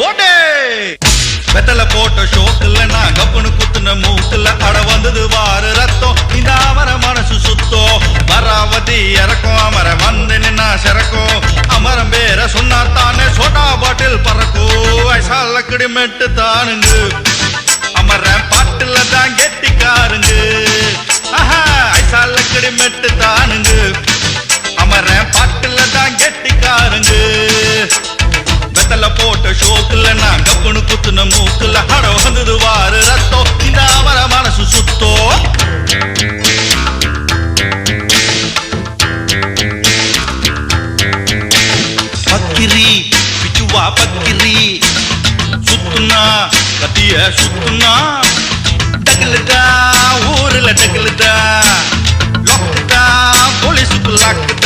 போட்டே வெத்தல போட்ட ஷோக்குல நான் கப்புனு குத்துன மூக்குல அட வந்தது வாரு ரத்தம் இந்த அமர மனசு சுத்தோ மராவதி இறக்கும் அமர வந்து நின்னா சிறக்கும் அமரம் பேர சொன்னா தானே சோட்டா பாட்டில் பறக்கும் ஐசா லக்கடி மெட்டு தானுங்க அமர பாட்டுல தான் கெட்டிக்காருங்க ஐசா லக்கடி மெட்டு தானுங்க அமர பாட்டுல தான் கெட்டிக்காருங்க வெத்தல போட்ட ஷோக்குல நான் கப்புனு குத்துன மூக்குல அட வந்தது வாரு ரத்தம் இந்த அமர மனசு சுத்தோ பக்கிரி பிச்சுவா பக்கிரி சுத்துனா கத்திய சுத்துனா டகுலுதா ஊருல டகுலுதா லொக்குதா போலீஸுக்கு லாக்குதா